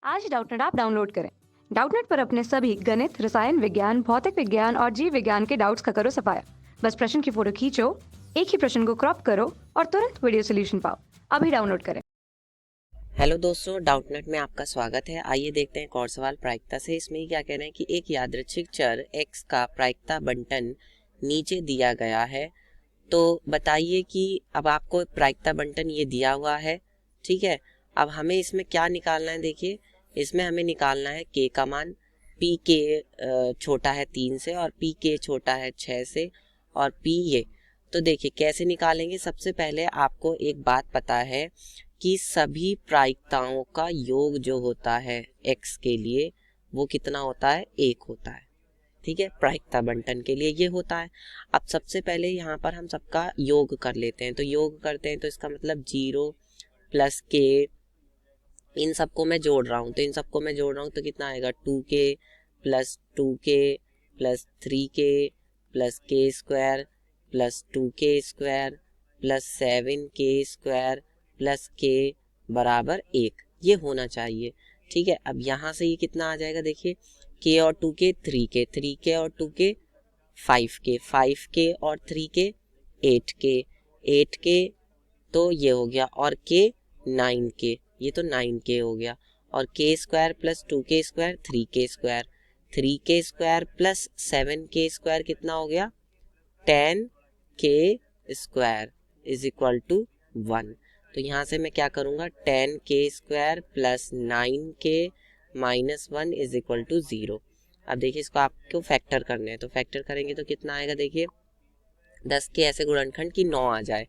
आज Doubtnut app download करें। Doubtnut पर अपने सभी गणित, रसायन विज्ञान, भौतिक विज्ञान और जीव विज्ञान के डाउट्स का करो सफाया। बस प्रश्न की फोटो खींचो, एक ही प्रश्न को क्रॉप करो और तुरंत वीडियो सोल्यूशन पाओ। अभी डाउनलोड करें। हेलो दोस्तों, डाउटनेट में आपका स्वागत है। आइए देखते हैं एक और सवाल प्रायिकता से। इसमें क्या कह रहे हैं कि एक यादृच्छिक चर x का प्रायिकता बंटन नीचे दिया गया है। तो बताइए कि अब आपको प्रायिकता बंटन ये दिया हुआ है, ठीक है। अब हमें इसमें क्या निकालना है, देखिए इसमें हमें निकालना है k का मान। p के छोटा है 3 से और p के छोटा है 6 से और p ये। तो देखिए कैसे निकालेंगे। सबसे पहले आपको एक बात पता है कि सभी प्रायिकताओं का योग जो होता है x के लिए वो कितना होता है, 1 होता है, ठीक है। प्रायिकता बंटन के लिए ये होता है। अब सबसे पहले यहाँ पर हम सबका योग कर लेते हैं। तो योग करते हैं तो इसका मतलब 0 प्लस के, इन सबको मैं जोड़ रहा हूँ, तो इन सबको मैं जोड़ रहा हूँ तो कितना आएगा 2k plus 2k plus 3k plus k square plus 2k square plus 7k square plus k बराबर 1, ये होना चाहिए, ठीक है। अब यहाँ से ये कितना आ जाएगा, देखिए k और 2k 3k, 3k और 2k 5k, 5k और 3k 8k, 8k तो ये हो गया और k 9k, ये तो 9k हो गया और k square plus 2k square 3k square, 3k square plus 7k square कितना हो गया 10k square is equal to 1। तो यहाँ से मैं क्या करूँगा 10k square plus 9k minus 1 is equal to 0। अब देखिए इसको आपको फैक्टर करने हैं, तो फैक्टर करेंगे तो कितना आएगा, देखिए 10 के ऐसे गुणनखंड की 9 आ जाए।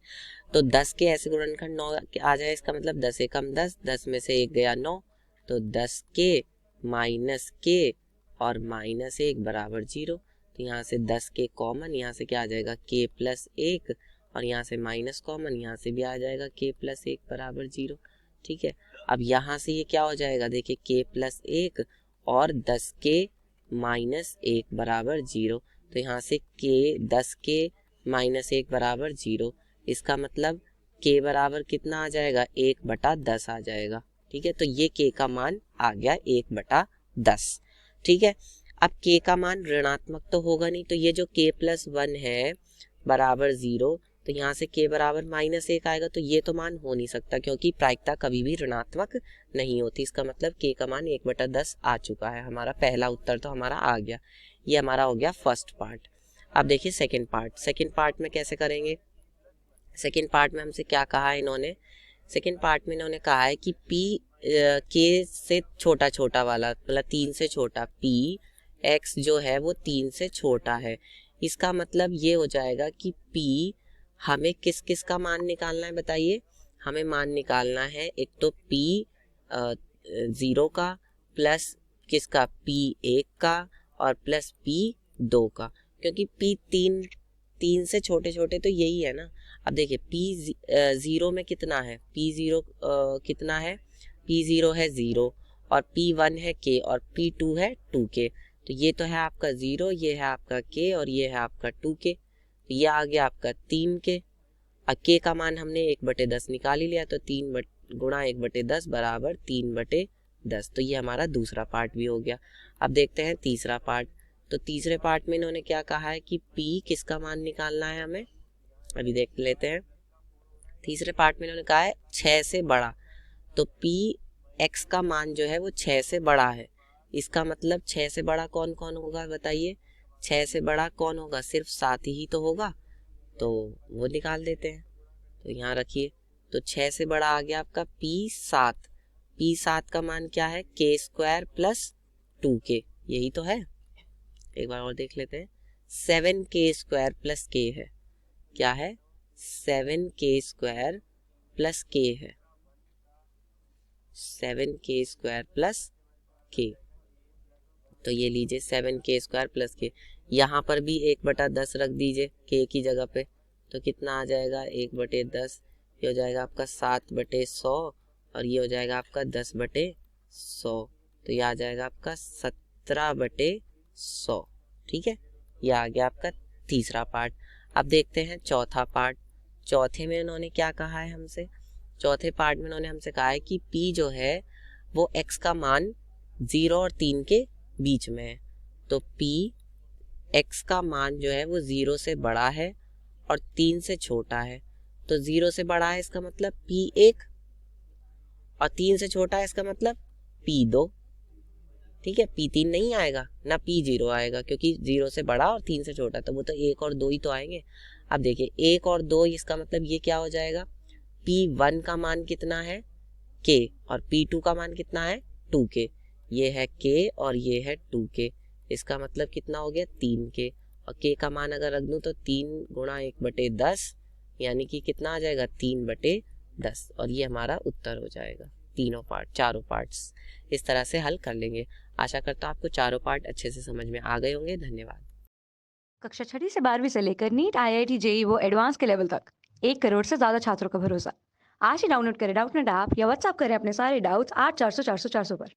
तो 10 के ऐसे गुणनखंड 9 आ जाए, इसका मतलब 10 एकम 10, 10 में से 1 गया 9, तो 10 के माइनस के और माइनस 1 बराबर 0। तो यहाँ से 10 के कॉमन, यहाँ से क्या आ जाएगा k प्लस 1 और यहाँ से माइनस कॉमन, यहाँ से भी आ जाएगा k प्लस 1 बराबर 0, ठीक है। अब यहाँ से ये क्या हो जाएगा, देखिए k प्लस 1 और 10 के माइनस 1 बराबर 0। तो यहाँ से k 10 के माइनस 1 बराबर 0, इसका मतलब k बराबर कितना आ जाएगा 1/10 आ जाएगा, ठीक है। तो ये k का मान आ गया 1/10, ठीक है। अब k का मान ऋणात्मक तो होगा नहीं, तो ये जो k प्लस 1 है बराबर 0, तो यहाँ से k बराबर माइनस 1 आएगा, तो ये तो मान हो नहीं सकता क्योंकि प्रायिकता कभी भी ऋणात्मक नहीं होती। इसका मतलब k का मान 1/10 आ चुका है। हमारा पहला उत्तर तो हमारा आ गया, ये हमारा हो गया फर्स्ट पार्ट। अब देखिए सेकंड पार्ट, सेकंड पार्ट में कैसे करेंगे। सेकंड पार्ट में हमसे क्या कहा है इन्होंने, सेकंड पार्ट में इन्होंने कहा है कि p k से छोटा छोटा वाला, मतलब 3 से छोटा, p x जो है वो 3 से छोटा है। इसका मतलब ये हो जाएगा कि p हमें किस किस का मान निकालना है, बताइए। हमें मान निकालना है एक तो p 0 का प्लस किसका p 1 का और प्लस p 2 का, क्योंकि p 3 से छोटे छोटे तो यही है ना। अब देखिए p 0 में कितना है, p 0 कितना है, p 0 है 0 और p 1 है k और p 2 है 2k। तो ये तो है आपका 0, ये है आपका k और ये है आपका 2k। तो ये आ गया आपका 3k। अब k का मान हमने 1/10 निकाल ही लिया, तो 3 गुणा 1/10 बराबर 3/10। तो ये हमारा दूसरा पार्ट भी हो गया। अब देखते हैं तीसरा पार्ट। तो तीसरे पार्ट में इन्होंने क्या कहा है कि p किसका मान निकालना है हमें, अभी देख लेते हैं। तीसरे पार्ट में इन्होंने कहा है 6 से बड़ा, तो p x का मान जो है वो 6 से बड़ा है। इसका मतलब 6 से बड़ा कौन कौन होगा, बताइए। 6 से बड़ा कौन होगा, सिर्फ 7 ही तो होगा, तो वो निकाल देते हैं। तो यहाँ रखिए, तो 6 से बड़ा आ गया आपका p7। p7 का मान क्या है, k स्क्वायर प्लस 2k, यही तो है। एक बार और देख लेते हैं, 7k स्क्वायर प्लस k है, क्या है 7k स्क्वायर प्लस k है, 7k स्क्वायर प्लस k। तो ये लीजिए 7k स्क्वायर प्लस k, यहाँ पर भी 1/10 रख दीजिए k की जगह पे, तो कितना आ जाएगा 1/10, ये हो जाएगा आपका 7/100 और ये हो जाएगा आपका 10/100। तो ये आ जाएगा आपका 17/100, ठीक है। ये आ गया आपका तीसरा पार्ट। अब देखते हैं चौथा पार्ट। चौथे में इन्होंने क्या कहा है हमसे, चौथे पार्ट में इन्होंने हमसे कहा है कि p जो है वो x का मान 0 और 3 के बीच में है। तो p x का मान जो है वो 0 से बड़ा है और 3 से छोटा है। तो 0 से बड़ा है इसका मतलब p1 और 3 से छोटा है इसका मतलब p2। ठीक है, p3 नहीं आएगा ना p0 आएगा, क्योंकि 0 से बड़ा और 3 से छोटा, तो वो तो 1 और 2 ही तो आएंगे। अब देखिए 1 और 2, इसका मतलब ये क्या हो जाएगा, p1 का मान कितना है k और p2 का मान कितना है 2k। ये है k और ये है 2k, इसका मतलब कितना हो गया 3k। और k का मान अगर रख दूं तो 3 गुणा 1/10, यानी कि कितना आ जाएगा 3/10। और ये हमारा उत्तर हो जाएगा। चारों पार्ट्स इस तरह से हल कर लेंगे। आशा करता हूँ आपको चारों पार्ट अच्छे से समझ में आ गए होंगे। धन्यवाद। कक्षा 6वीं से 12वीं से लेकर नीट, IIT, जेई वो एडवांस के लेवल तक 1 करोड़ से ज्यादा छात्रों का भरोसा। आज ही डाउनलोड करें डाउटनेट ऐप या व्हाट्सएप करें अपने सारे डाउट्स 8400 400 400 पर।